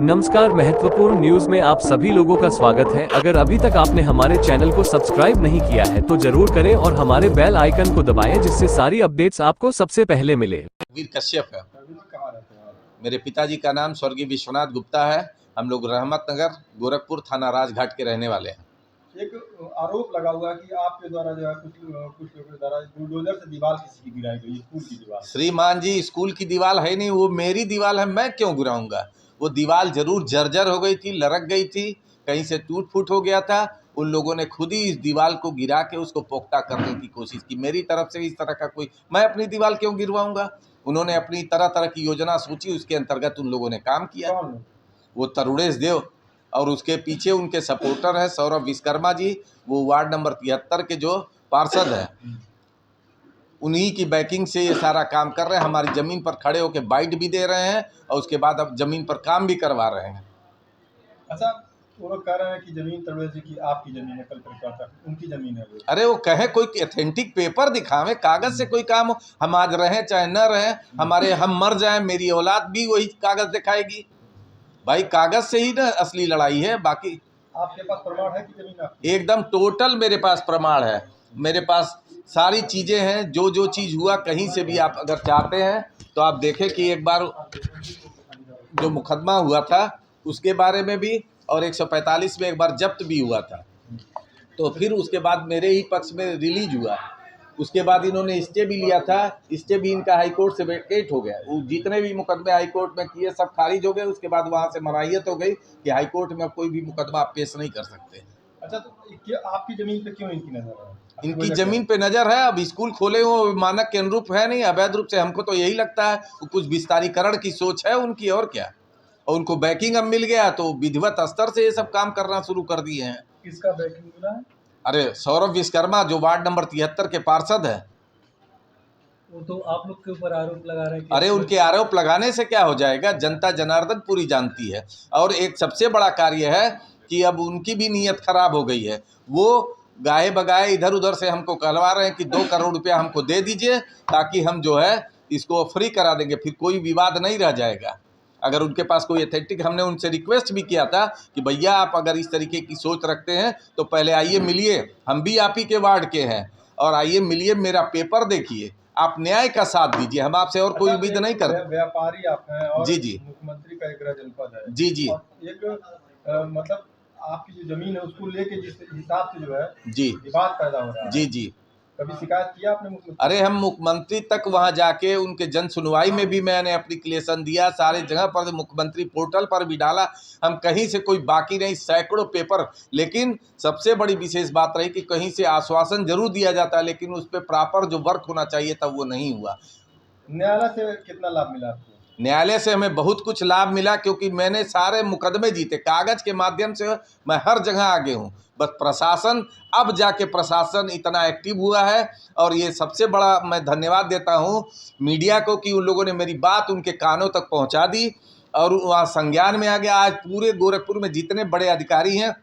नमस्कार, महत्वपूर्ण न्यूज में आप सभी लोगों का स्वागत है। अगर अभी तक आपने हमारे चैनल को सब्सक्राइब नहीं किया है तो जरूर करें और हमारे बेल आइकन को दबाएं, जिससे सारी अपडेट्स आपको सबसे पहले मिले। वीर कश्यप है। मेरे पिताजी का नाम स्वर्गीय विश्वनाथ गुप्ता है। हम लोग रहमत नगर गोरखपुर थाना राजघाट के रहने वाले हैं। एक आरोप लगा हुआ है कि आपके द्वारा जो है कुछ लोगों के द्वारा बुलडोजर से दीवार किसी की गिराई गई, स्कूल की दीवार। श्रीमान जी, स्कूल की दीवार है नहीं, वो मेरी दीवार है, मैं क्यों गिराऊंगा। वो दीवार जरूर जर्जर हो गई थी, लरक गई थी, कहीं से टूट फूट हो गया था। उन लोगों ने खुद ही इस दीवार को गिरा के उसको पोख्ता करने की कोशिश की। मेरी तरफ से इस तरह का कोई, मैं अपनी दीवार क्यों गिरवाऊंगा। उन्होंने अपनी तरह तरह की योजना सोची, उसके अंतर्गत उन लोगों ने काम किया। वो तरुणेश देव और उसके पीछे उनके सपोर्टर है सौरभ विश्वकर्मा जी, वो वार्ड नंबर 73 के जो पार्षद है, उन्हीं की बैकिंग से ये सारा काम कर रहे हैं। हमारी ज़मीन पर खड़े होकर बाइट भी दे रहे हैं और उसके बाद अब ज़मीन पर काम भी करवा रहे हैं। अच्छा, वो लोग कह रहे हैं कि ज़मीन तरुणेश जी की आपकी ज़मीन है, कल उनकी ज़मीन है वो। अरे वो कहे कोई ऑथेंटिक पेपर दिखावे, कागज़ से कोई काम हो। हम आज रहें चाहे न रहें, हम मर जाएं, मेरी औलाद भी वही कागज़ दिखाएगी। भाई कागज़ से ही ना असली लड़ाई है। बाकी आपके पास प्रमाण है कि ज़मीन आपकी? एकदम टोटल मेरे पास प्रमाण है। मेरे पास सारी चीज़ें हैं, जो चीज़ हुआ कहीं से भी आप अगर चाहते हैं तो आप देखें कि एक बार जो मुकदमा हुआ था उसके बारे में भी, और 145 में एक बार जब्त भी हुआ था। तो फिर उसके बाद मेरे ही पक्ष में रिलीज हुआ। उसके बाद इन्होंने स्टे भी लिया था, स्टे भी इनका हाई कोर्ट से वेकेट हो गया। वो जितने भी मुकदमे हाई कोर्ट में किए सब खारिज हो गए। उसके बाद वहाँ से मनाहियत हो गई कि हाई कोर्ट में कोई भी मुकदमा आप पेश नहीं कर सकते। अच्छा, तो आपकी ज़मीन पे क्यों इनकी नज़र है? इनकी ज़मीन पे नज़र है। अब स्कूल खोले वो मानक के अनुरूप है नहीं, अवैध रूप से। हमको तो यही लगता है कुछ विस्तारीकरण की सोच है उनकी, और क्या। और उनको बैकिंग अब मिल गया तो विधिवत स्तर से ये सब काम करना शुरू कर दिए हैं। किसका बैकिंग मिला है? अरे सौरभ विश्वकर्मा जो वार्ड नंबर 73 के पार्षद है। वो तो आप लोग के ऊपर आरोप लगा रहे हैं। अरे उनके आरोप लगाने से क्या हो जाएगा, जनता जनार्दन पूरी जानती है। और एक सबसे बड़ा कार्य है कि अब उनकी भी नीयत खराब हो गई है। वो गाए बगाए इधर उधर से हमको कहलवा रहे हैं कि 2 करोड़ रुपया हमको दे दीजिए ताकि हम जो है इसको फ्री करा देंगे, फिर कोई विवाद नहीं रह जाएगा। अगर उनके पास कोई अथेंटिक, हमने उनसे रिक्वेस्ट भी किया था कि भैया आप अगर इस तरीके की सोच रखते हैं तो पहले आइए मिलिए, हम भी आप ही के वार्ड के हैं, और आइए मिलिए, मेरा पेपर देखिए, आप न्याय का साथ दीजिए, हम आपसे और कोई उम्मीद नहीं करते। व्यापारी आप हैं और जी जी मुख्यमंत्री का एक जनपद है। जी जी एक मतलब आपकी जो जमीन है उसको लेके जिस हिसाब से जो है जी विवाद पैदा हो रहा है। जी जी कभी शिकायत किया आपने मुख्यमंत्री? अरे हम मुख्यमंत्री तक वहां जाके उनके जन सुनवाई में भी मैंने एप्लीकेशन दिया, सारे जगह पर मुख्यमंत्री पोर्टल पर भी डाला। हम कहीं से कोई बाकी नहीं, सैकड़ों पेपर। लेकिन सबसे बड़ी विशेष बात रही कि कहीं से आश्वासन जरूर दिया जाता है, लेकिन उस पर प्रॉपर जो वर्क होना चाहिए था वो नहीं हुआ। न्यायालय से कितना लाभ मिला आपको? न्यायालय से हमें बहुत कुछ लाभ मिला, क्योंकि मैंने सारे मुकदमे जीते कागज के माध्यम से। मैं हर जगह आगे हूँ। बस प्रशासन, अब जाके प्रशासन इतना एक्टिव हुआ है। और ये सबसे बड़ा मैं धन्यवाद देता हूँ मीडिया को कि उन लोगों ने मेरी बात उनके कानों तक पहुँचा दी और वहाँ संज्ञान में आ गया। आज पूरे गोरखपुर में जितने बड़े अधिकारी हैं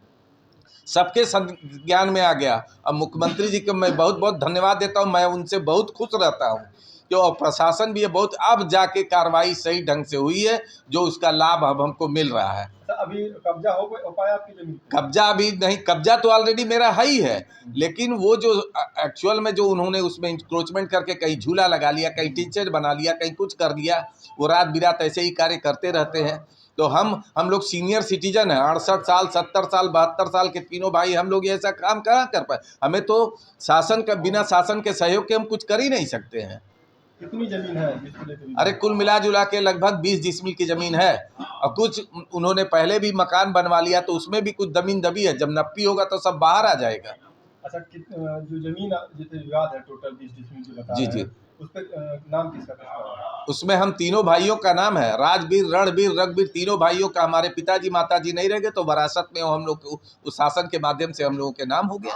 सबके संज्ञान में आ गया। अब मुख्यमंत्री जी को मैं बहुत बहुत धन्यवाद देता हूँ। मैं उनसे बहुत खुश रहता हूँ जो प्रशासन भी है बहुत। अब जाके कार्रवाई सही ढंग से हुई है, जो उसका लाभ अब हमको मिल रहा है। अभी कब्जा हो पाया आपकी जमीन? कब्जा अभी नहीं, कब्जा तो ऑलरेडी मेरा है ही है। लेकिन वो जो एक्चुअल में जो उन्होंने उसमें इंक्रोचमेंट करके कहीं झूला लगा लिया, कहीं टीचर बना लिया, कहीं कुछ कर दिया, वो रात बिरात ऐसे ही कार्य करते रहते हैं। तो हम लोग सीनियर सिटीजन हैं, 68 साल 70 साल 72 साल के तीनों भाई, हम लोग ये ऐसा काम कहाँ कर पाए। हमें तो शासन का, बिना शासन के सहयोग के हम कुछ कर ही नहीं सकते हैं। कितनी जमीन है? अरे कुल मिला जुला के लगभग 20 डिसमिल की जमीन है। और कुछ उन्होंने पहले भी मकान बनवा लिया तो उसमें भी कुछ जमीन दबी है। जब नप्पी होगा तो सब बाहर आ जाएगा। अच्छा, जो जमीन जितने विवाद है टोटल 20 डिसमिल जो बता जी रहे जी हैं, उस पे नाम किसका है? उसमें हम तीनों भाइयों का नाम है, राजवीर, रणवीर, रघुवीर, तीनों भाइयों का। हमारे पिताजी माताजी नहीं रह गए तो विरासत में हम लोग उस शासन के माध्यम से हम लोगों के नाम हो गया।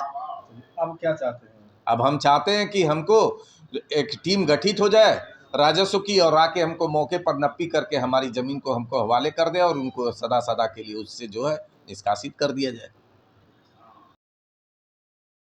अब क्या चाहते हैं? अब हम चाहते हैं कि हमको एक टीम गठित हो जाए राजस्व की, और आके हमको मौके पर नप्पी करके हमारी ज़मीन को हमको हवाले कर दे और उनको सदा सदा के लिए उससे जो है निष्कासित कर दिया जाए।